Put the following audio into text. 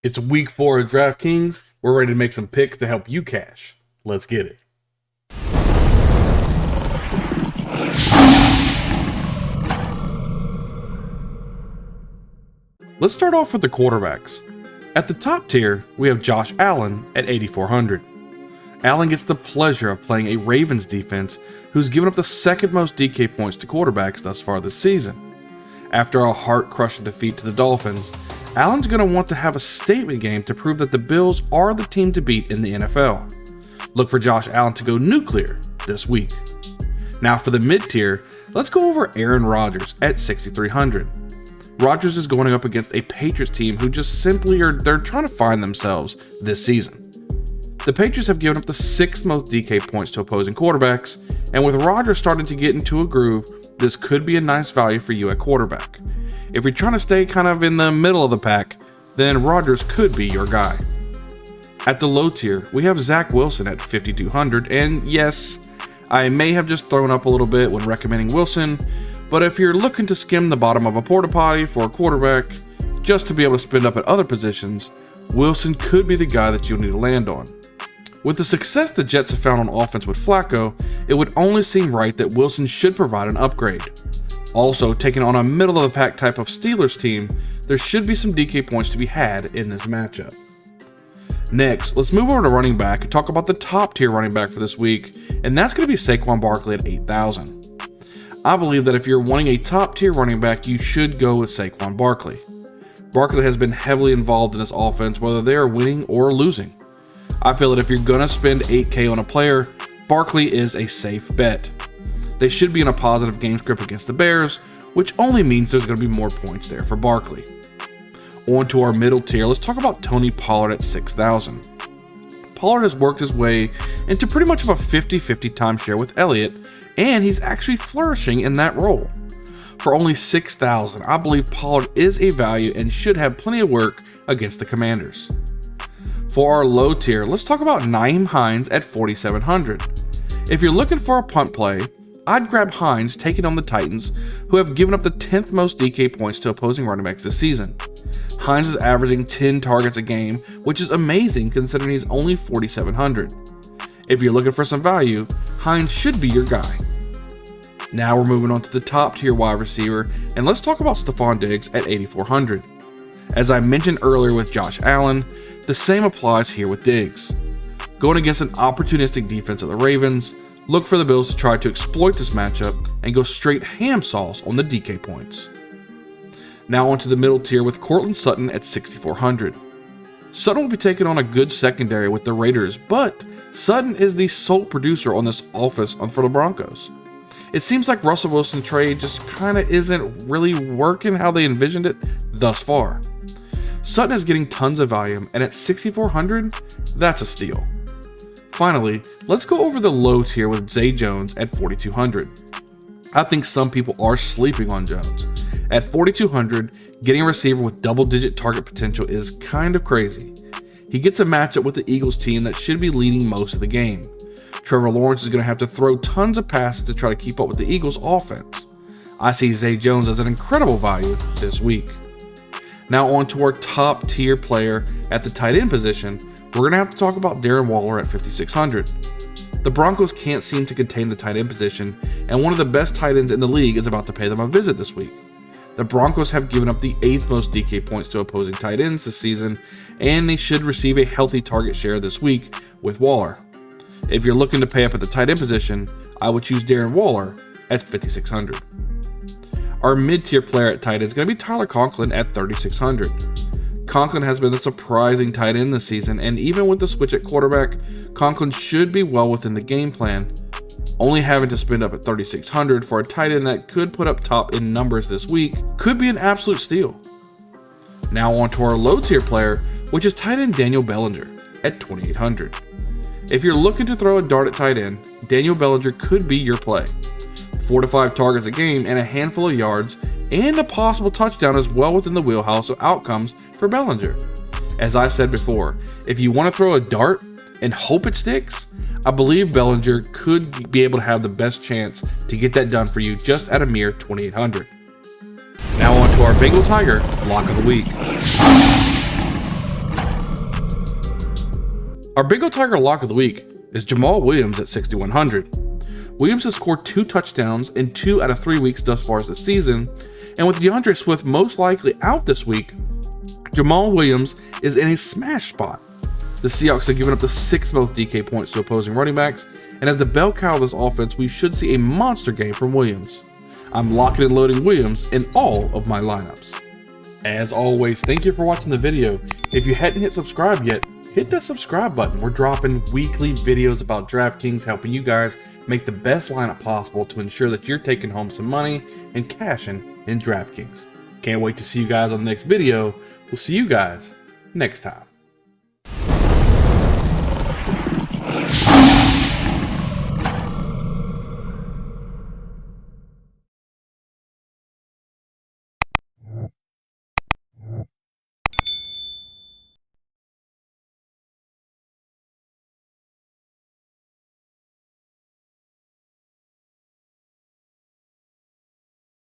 It's week 4 of DraftKings. We're ready to make some picks to help you cash. Let's get it. Let's start off with the quarterbacks. At the top tier, we have Josh Allen at 8,400. Allen gets the pleasure of playing a Ravens defense who's given up the second most DK points to quarterbacks thus far this season. After a heart-crushing defeat to the Dolphins, Allen's going to want to have a statement game to prove that the Bills are the team to beat in the NFL. Look for Josh Allen to go nuclear this week. Now for the mid-tier, let's go over Aaron Rodgers at 6,300. Rodgers is going up against a Patriots team who just simply they're trying to find themselves this season. The Patriots have given up the 6th most DK points to opposing quarterbacks, and with Rodgers starting to get into a groove, this could be a nice value for you at quarterback. If you're trying to stay kind of in the middle of the pack, then Rodgers could be your guy. At the low tier, we have Zach Wilson at 5,200, and yes, I may have just thrown up a little bit when recommending Wilson, but if you're looking to skim the bottom of a porta potty for a quarterback, just to be able to spend up at other positions, Wilson could be the guy that you'll need to land on. With the success the Jets have found on offense with Flacco, it would only seem right that Wilson should provide an upgrade. Also, taking on a middle-of-the-pack type of Steelers team, there should be some DK points to be had in this matchup. Next, let's move over to running back and talk about the top-tier running back for this week, and that's going to be Saquon Barkley at 8,000. I believe that if you're wanting a top-tier running back, you should go with Saquon Barkley. Barkley has been heavily involved in this offense, whether they are winning or losing. I feel that if you're going to spend $8K on a player, Barkley is a safe bet. They should be in a positive game script against the Bears, which only means there's going to be more points there for Barkley. On to our middle tier, let's talk about Tony Pollard at 6,000. Pollard has worked his way into pretty much of a 50-50 timeshare with Elliott, and he's actually flourishing in that role. For only 6,000, I believe Pollard is a value and should have plenty of work against the Commanders. For our low tier, let's talk about Nyheim Hines at 4,700. If you're looking for a punt play, I'd grab Hines taking on the Titans, who have given up the 10th most DK points to opposing running backs this season. Hines is averaging 10 targets a game, which is amazing considering he's only 4,700. If you're looking for some value, Hines should be your guy. Now we're moving on to the top tier wide receiver, and let's talk about Stefon Diggs at 8,400. As I mentioned earlier with Josh Allen, the same applies here with Diggs. Going against an opportunistic defense of the Ravens, look for the Bills to try to exploit this matchup and go straight ham sauce on the DK points. Now onto the middle tier with Courtland Sutton at 6,400. Sutton will be taking on a good secondary with the Raiders, but Sutton is the sole producer on this offense for the Broncos. It seems like Russell Wilson trade just kinda isn't really working how they envisioned it thus far. Sutton is getting tons of volume, and at 6,400, that's a steal. Finally, let's go over the low tier with Zay Jones at 4,200. I think some people are sleeping on Jones. At 4,200, getting a receiver with double-digit target potential is kind of crazy. He gets a matchup with the Eagles team that should be leading most of the game. Trevor Lawrence is going to have to throw tons of passes to try to keep up with the Eagles' offense. I see Zay Jones as an incredible value this week. Now on to our top tier player at the tight end position, we're going to have to talk about Darren Waller at 5,600. The Broncos can't seem to contain the tight end position, and one of the best tight ends in the league is about to pay them a visit this week. The Broncos have given up the 8th most DK points to opposing tight ends this season, and they should receive a healthy target share this week with Waller. If you're looking to pay up at the tight end position, I would choose Darren Waller at 5,600. Our mid-tier player at tight end is going to be Tyler Conklin at 3,600. Conklin has been the surprising tight end this season, and even with the switch at quarterback, Conklin should be well within the game plan. Only having to spend up at 3,600 for a tight end that could put up top in numbers this week could be an absolute steal. Now on to our low-tier player, which is tight end Daniel Bellinger at 2,800. If you're looking to throw a dart at tight end, Daniel Bellinger could be your play. 4 to 5 targets a game and a handful of yards, and a possible touchdown is well within the wheelhouse of outcomes for Bellinger. As I said before, if you want to throw a dart and hope it sticks, I believe Bellinger could be able to have the best chance to get that done for you just at a mere 2,800. Now on to our Bengal Tiger Lock of the Week. Our Bengal Tiger lock of the week is Jamaal Williams at 6,100. Williams has scored 2 touchdowns in 2 out of 3 weeks thus far this season, and with DeAndre Swift most likely out this week, Jamaal Williams is in a smash spot. The Seahawks have given up the 6th most DK points to opposing running backs, and as the bell cow of this offense, we should see a monster game from Williams. I'm locking and loading Williams in all of my lineups. As always, thank you for watching the video. If you hadn't hit subscribe yet, hit that subscribe button. We're dropping weekly videos about DraftKings, helping you guys make the best lineup possible to ensure that you're taking home some money and cashing in DraftKings. Can't wait to see you guys on the next video. We'll see you guys next time.